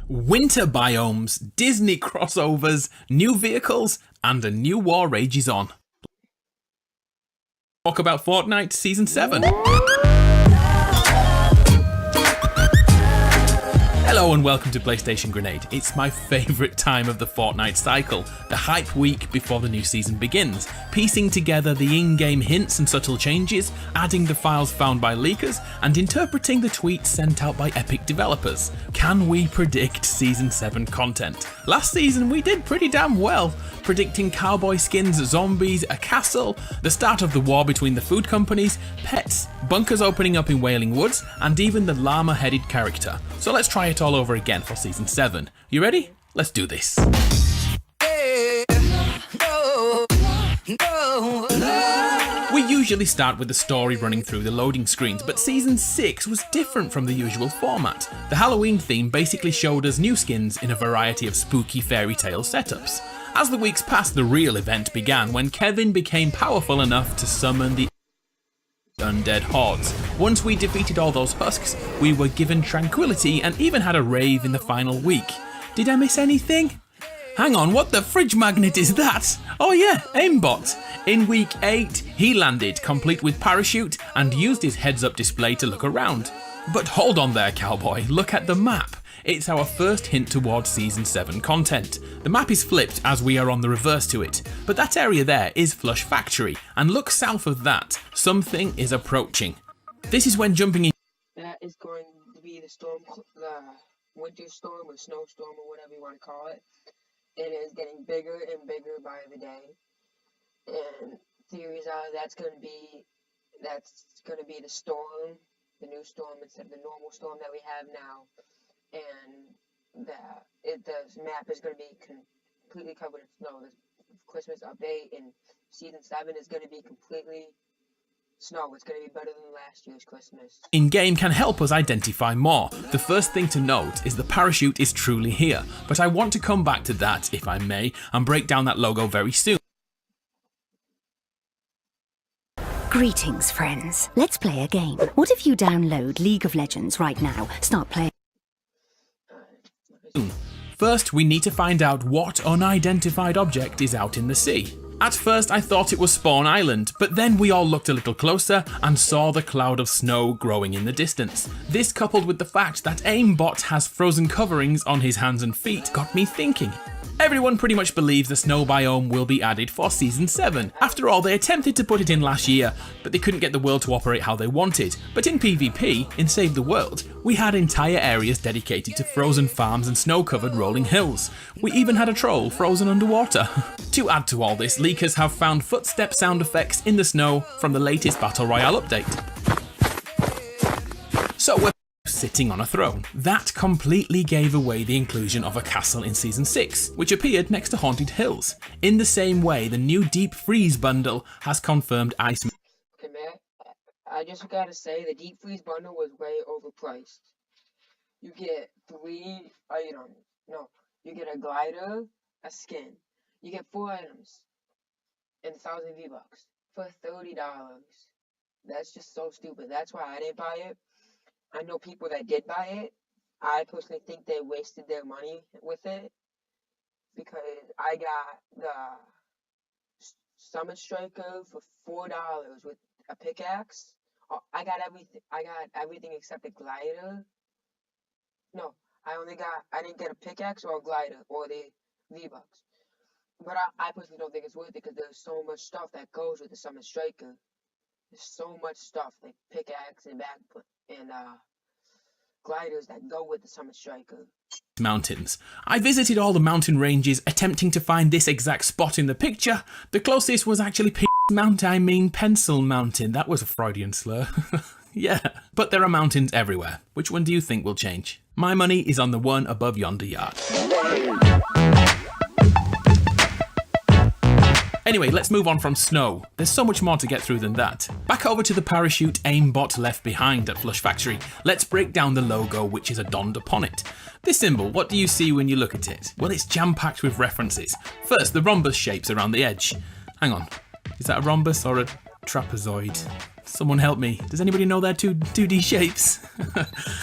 Winter biomes, Disney crossovers, new vehicles, and a new war rages on. Talk about Fortnite Season 7. Hello and welcome to PlayStation Grenade. It's my favourite time of the Fortnite cycle, the hype week before the new season begins, piecing together the in-game hints and subtle changes, adding the files found by leakers, and interpreting the tweets sent out by Epic developers. Can we predict Season 7 content? Last season we did pretty damn well, predicting cowboy skins, zombies, a castle, the start of the war between the food companies, pets, bunkers opening up in Wailing Woods, and even the llama-headed character. So let's try it all over again for Season 7. You ready? Let's do this. We usually start with the story running through the loading screens, but Season 6 was different from the usual format. The Halloween theme basically showed us new skins in a variety of spooky fairy tale setups. As the weeks passed, the real event began when Kevin became powerful enough to summon the undead hordes. Once we defeated all those husks, we were given tranquility and even had a rave in the final week. Did I miss anything? Hang on, what the fridge magnet is that? Oh yeah, aimbot. In week 8, he landed, complete with parachute, and used his heads-up display to look around. But hold on there, cowboy, look at the map. It's our first hint towards Season 7 content. The map is flipped as we are on the reverse to it, but that area there is Flush Factory, and look south of that, something is approaching. This is when jumping in. That is going to be the storm, the winter storm or snowstorm or whatever you want to call it. It is getting bigger and bigger by the day, and theories are that's going to be the storm, the new storm instead of the normal storm that we have now. And the map is going to be completely covered in snow. The Christmas update in Season 7 is going to be completely snow. It's going to be better than last year's Christmas. In-game can help us identify more. The first thing to note is the parachute is truly here, but I want to come back to that, if I may, and break down that logo very soon. Greetings, friends. Let's play a game. What if you download League of Legends right now, start playing? First, we need to find out what unidentified object is out in the sea. At first I thought it was Spawn Island, but then we all looked a little closer and saw the cloud of snow growing in the distance. This, coupled with the fact that Aimbot has frozen coverings on his hands and feet, got me thinking. Everyone pretty much believes the snow biome will be added for Season 7. After all, they attempted to put it in last year, but they couldn't get the world to operate how they wanted. But in PvP, in Save the World, we had entire areas dedicated to frozen farms and snow-covered rolling hills. We even had a troll frozen underwater. To add to all this, leakers have found footstep sound effects in the snow from the latest Battle Royale update. So we're sitting on a throne. That completely gave away the inclusion of a castle in Season 6, which appeared next to Haunted Hills. In the same way, the new Deep Freeze bundle has confirmed ice. Okay, man, I just gotta say the Deep Freeze bundle was way overpriced. You get 3 items. No, you get a glider, a skin. You get 4 items and 1,000 V-Bucks for $30. That's just so stupid. That's why I didn't buy it. I know people that did buy it. I personally think they wasted their money with it because I got the Summit Striker for $4 with a pickaxe. I got everything except the glider. No, I didn't get a pickaxe or a glider or the V-Bucks. But I personally don't think it's worth it because there's so much stuff that goes with the Summit Striker. There's so much stuff like pickaxe and gliders that go with the Summit Striker. Mountains. I visited all the mountain ranges attempting to find this exact spot in the picture. The closest was actually Pencil Mountain. That was a Freudian slur. Yeah, but there are mountains everywhere. Which one do you think will change? My money is on the one above yonder yard. Anyway, let's move on from snow. There's so much more to get through than that. Back over to the parachute aimbot left behind at Flush Factory. Let's break down the logo which is adorned upon it. This symbol, what do you see when you look at it? Well, it's jam-packed with references. First, the rhombus shapes around the edge. Hang on, is that a rhombus or a trapezoid. Someone help me. Does anybody know their 2D shapes?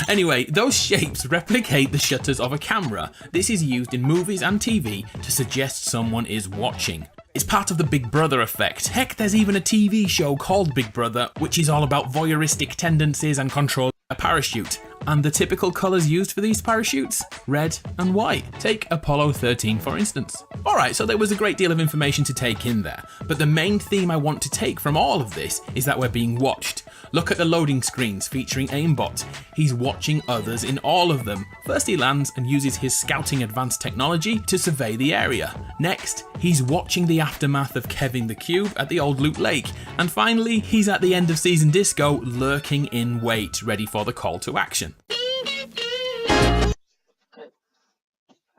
Anyway, those shapes replicate the shutters of a camera. This is used in movies and TV to suggest someone is watching. It's part of the Big Brother effect. Heck, there's even a TV show called Big Brother, which is all about voyeuristic tendencies and controlling a parachute. And the typical colours used for these parachutes? Red and white. Take Apollo 13 for instance. Alright, so there was a great deal of information to take in there, but the main theme I want to take from all of this is that we're being watched. Look at the loading screens featuring Aimbot. He's watching others in all of them. First he lands and uses his scouting advanced technology to survey the area. Next, he's watching the aftermath of Kevin the Cube at the old Loot Lake. And finally, he's at the end of season disco, lurking in wait, ready for the call to action.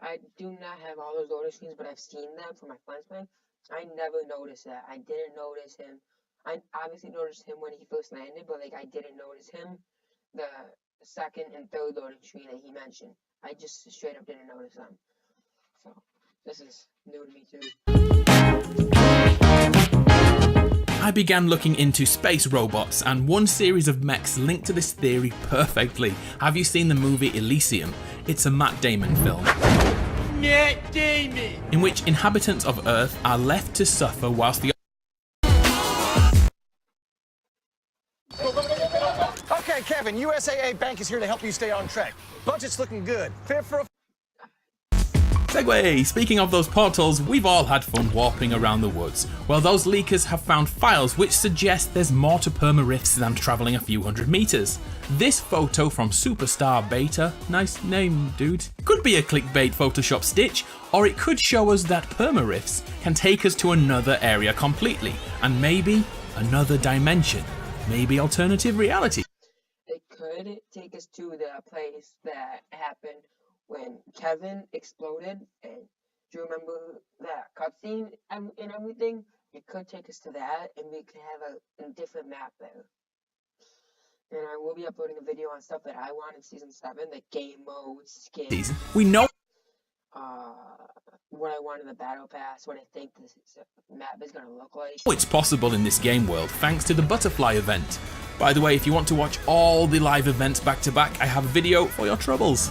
I do not have all those loading screens, but I've seen them from my friends playing. I never noticed that. I didn't notice him. I obviously noticed him when he first landed, but like I didn't notice him the second and third loading screen that he mentioned. I just straight up didn't notice them. So this is new to me too. I began looking into space robots, and one series of mechs linked to this theory perfectly. Have you seen the movie Elysium? It's a Matt Damon film. Matt Damon! In which inhabitants of Earth are left to suffer whilst the... Okay, Kevin, USAA Bank is here to help you stay on track. Budget's looking good. Fit for a... Segway! Speaking of those portals, we've all had fun warping around the woods. Well, those leakers have found files which suggest there's more to permarifts than travelling a few hundred meters. This photo from Superstar Beta, nice name dude, could be a clickbait Photoshop stitch, or it could show us that permarifts can take us to another area completely, and maybe another dimension, maybe alternative reality. It could take us to the place that happened when Kevin exploded, and do you remember that cutscene and everything? It could take us to that, and we could have a different map there. And I will be uploading a video on stuff that I want in Season 7, the game mode, skins. We know what I want in the Battle Pass, what I think this map is going to look like. it's possible in this game world thanks to the Butterfly event. By the way, if you want to watch all the live events back to back, I have a video for your troubles.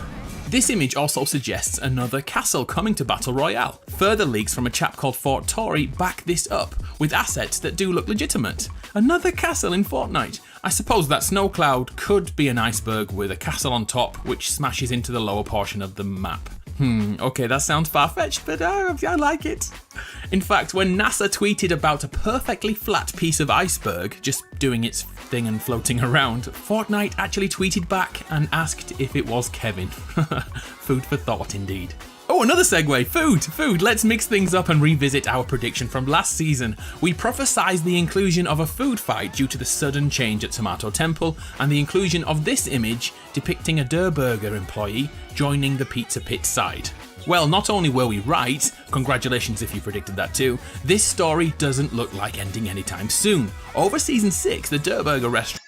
This image also suggests another castle coming to Battle Royale. Further leaks from a chap called Fort Tory back this up, with assets that do look legitimate. Another castle in Fortnite. I suppose that snow cloud could be an iceberg with a castle on top which smashes into the lower portion of the map. Okay, that sounds far-fetched, but I like it. In fact, when NASA tweeted about a perfectly flat piece of iceberg just doing its thing and floating around, Fortnite actually tweeted back and asked if it was Kevin. Food for thought indeed. Oh, another segue, food. Let's mix things up and revisit our prediction from last season. We prophesized the inclusion of a food fight due to the sudden change at Tomato Temple, and the inclusion of this image depicting a Der Burger employee joining the Pizza Pit side. Well, not only were we right, congratulations if you predicted that too, this story doesn't look like ending anytime soon. Over Season 6, the Der Burger restaurant